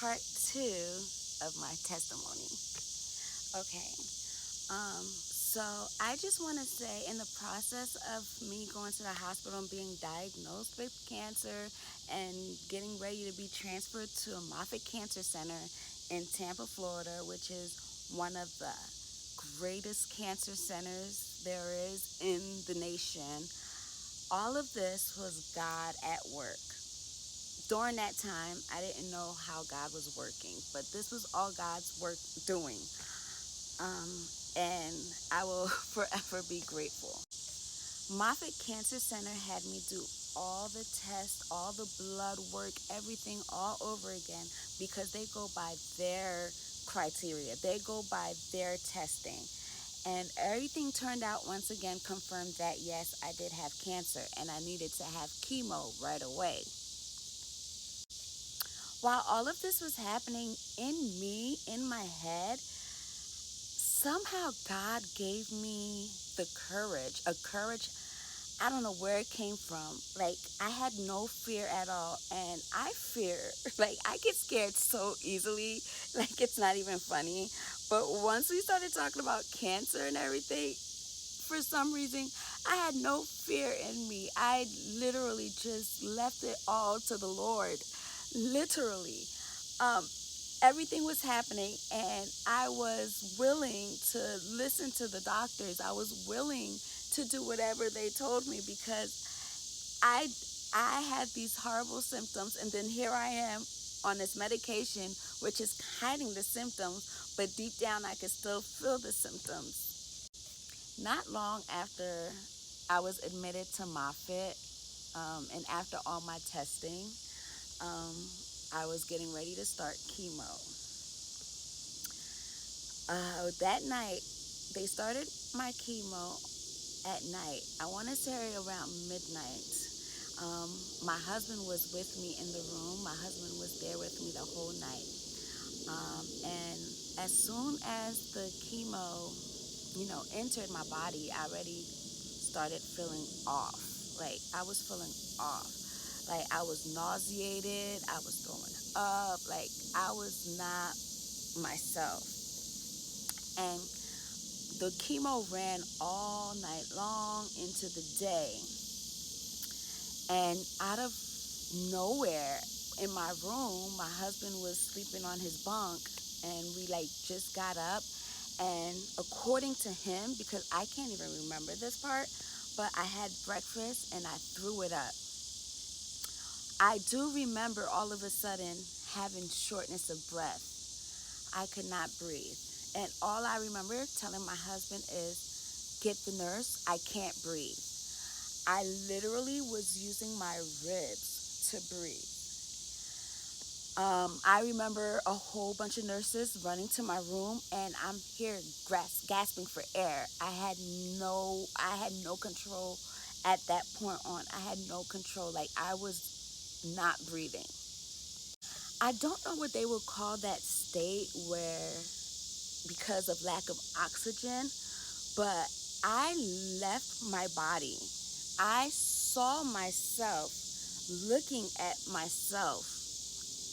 part 2 of my testimony. Okay. So I just want to say, in the process of me going to the hospital and being diagnosed with cancer and getting ready to be transferred to a Moffitt Cancer Center in Tampa, Florida, which is one of the greatest cancer centers there is in the nation, all of this was God at work. During that time, I didn't know how God was working, but this was all God's work doing. Um, and I will forever be grateful. Moffitt Cancer Center had me do all the tests, all the blood work, everything all over again because they go by their criteria. They go by their testing. And everything turned out, once again, confirmed that yes, I did have cancer and I needed to have chemo right away. While all of this was happening in me, in my head, somehow God gave me the courage, a courage, I don't know where it came from. Like, I had no fear at all. And I fear, like, I get scared so easily. Like, it's not even funny. But once we started talking about cancer and everything, for some reason, I had no fear in me. I literally just left it all to the Lord. Literally. Um, Everything was happening and I was willing to listen to the doctors. I was willing to do whatever they told me because I I had these horrible symptoms, and then here I am on this medication which is hiding the symptoms, but deep down I could still feel the symptoms. Not long after I was admitted to Moffitt, and after all my testing, um, I was getting ready to start chemo. That night, they started my chemo at night. I want to say around midnight. My husband was with me in the room. My husband was there with me the whole night. And as soon as the chemo, entered my body, I already started feeling off. Like, I was feeling off. Like, I was nauseated. I was throwing up. Like, I was not myself. And the chemo ran all night long into the day. And out of nowhere, in my room, my husband was sleeping on his bunk, and we just got up. And according to him, because I can't even remember this part, but I had breakfast and I threw it up. I do remember all of a sudden having shortness of breath. I could not breathe. And all I remember telling my husband is, get the nurse, I can't breathe. I literally was using my ribs to breathe. I remember a whole bunch of nurses running to my room, and I'm here gasping for air. I had no control at that point on. I had no control. Like, I was not breathing. I don't know what they would call that state where, because of lack of oxygen, but I left my body. I saw myself looking at myself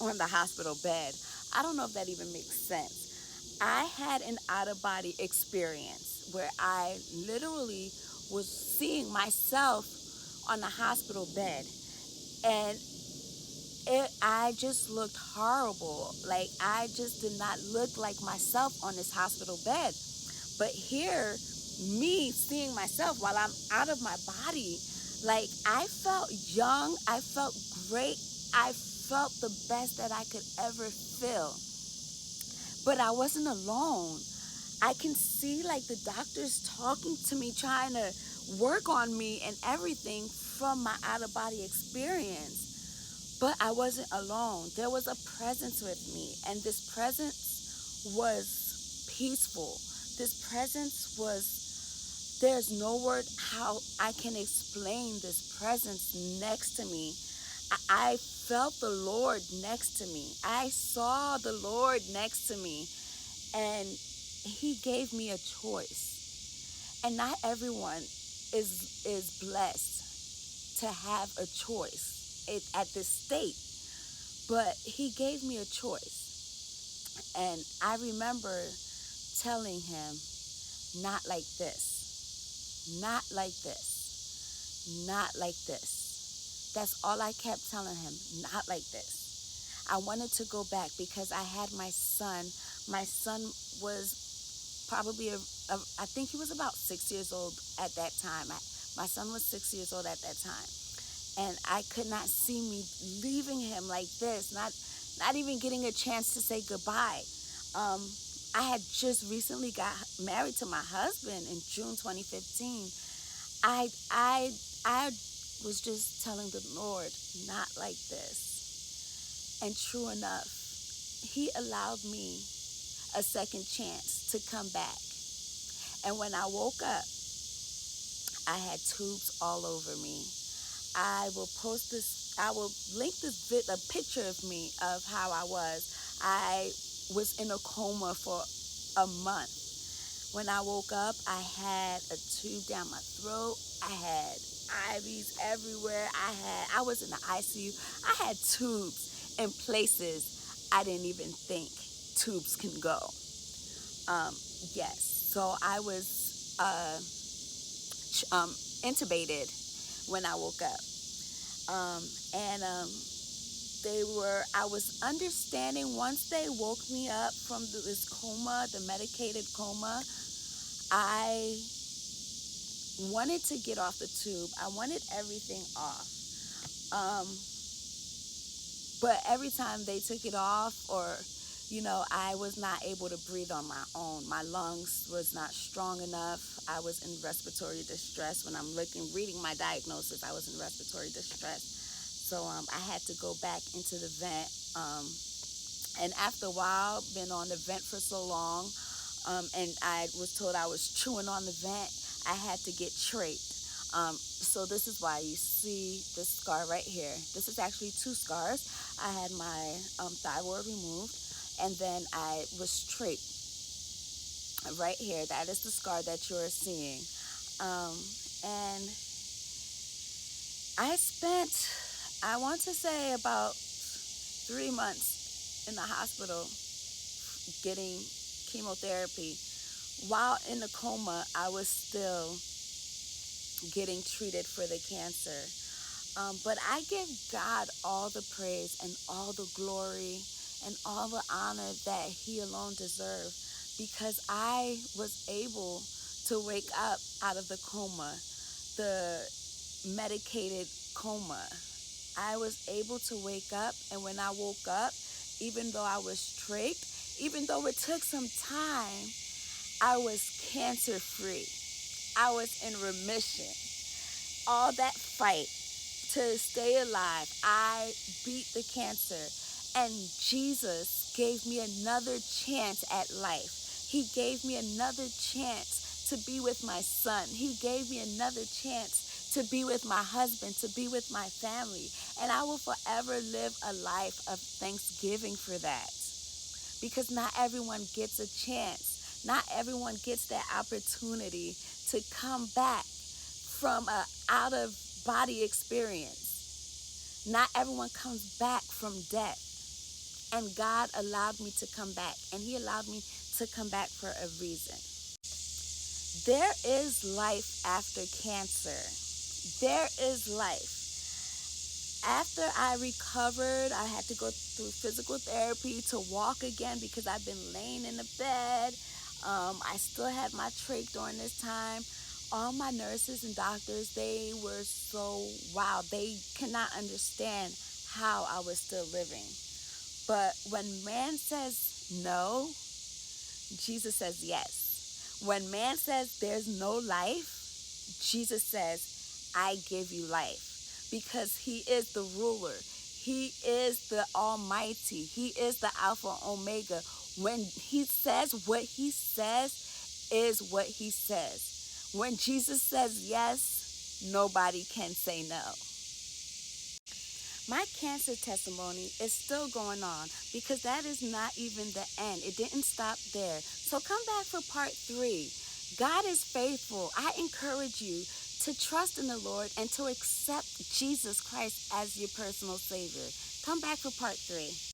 on the hospital bed. I don't know if that even makes sense. I had an out-of-body experience where I literally was seeing myself on the hospital bed, and I just looked horrible. Like, I just did not look like myself on this hospital bed. But here, me seeing myself while I'm out of my body, like, I felt young, I felt great, I felt the best that I could ever feel. But I wasn't alone. I can see, like, the doctors talking to me, trying to work on me and everything from my out-of-body experience. But I wasn't alone. There was a presence with me, and this presence was peaceful. This presence was, there's no word how I can explain this presence next to me. I felt the Lord next to me. I saw the Lord next to me, and He gave me a choice. And not everyone is blessed to have a choice at this state. But he gave me a choice. And I remember telling him, not like this, not like this, not like this. That's all I kept telling him, not like this. I wanted to go back because I had my son. My son was probably, I think he was about 6 years old at that time. My son was 6 years old at that time. And I could not see me leaving him like this, not even getting a chance to say goodbye. I had just recently got married to my husband in June 2015. I was just telling the Lord, not like this. And true enough, he allowed me a second chance to come back. And when I woke up, I had tubes all over me. I will link a picture of me of how I was. I was in a coma for a month. When I woke up, I had a tube down my throat. I had IVs everywhere. I was in the ICU. I had tubes in places I didn't even think tubes can go. Yes. So I was intubated when I woke up. I was understanding once they woke me up from this coma, the medicated coma, I wanted to get off the tube. I wanted everything off. But every time they took it off, or, I was not able to breathe on my own. My lungs was not strong enough. I was in respiratory distress. When I'm reading my diagnosis, I was in respiratory distress. So I had to go back into the vent. And after a while, been on the vent for so long, and I was told I was chewing on the vent, I had to get trached. So this is why you see this scar right here. This is actually two scars. I had my thyroid removed, and then I was trached right here. That is the scar that you're seeing. And I spent, I want to say, about 3 months in the hospital getting chemotherapy. While in the coma, I was still getting treated for the cancer. But I give God all the praise and all the glory and all the honor that He alone deserves, because I was able to wake up out of the coma, the medicated coma. I was able to wake up, and when I woke up, even though I was tricked, even though it took some time, I was cancer-free. I was in remission. All that fight to stay alive, I beat the cancer. And Jesus gave me another chance at life. He gave me another chance to be with my son. He gave me another chance to be with my husband, to be with my family. And I will forever live a life of thanksgiving for that. Because not everyone gets a chance. Not everyone gets that opportunity to come back from an out-of-body experience. Not everyone comes back from death. And God allowed me to come back. And He allowed me to come back for a reason. There is life after cancer. There is life. After I recovered, I had to go through physical therapy to walk again because I've been laying in the bed. I still had my trach during this time. All my nurses and doctors, they were so, wow, they cannot understand how I was still living. But when man says no, Jesus says yes. When man says there's no life, Jesus says, I give you life. Because He is the ruler. He is the Almighty. He is the Alpha Omega. When He says what He says is what He says. When Jesus says yes, nobody can say no. My cancer testimony is still going on because that is not even the end. It didn't stop there. So come back for part 3. God is faithful. I encourage you to trust in the Lord and to accept Jesus Christ as your personal Savior. Come back for part 3.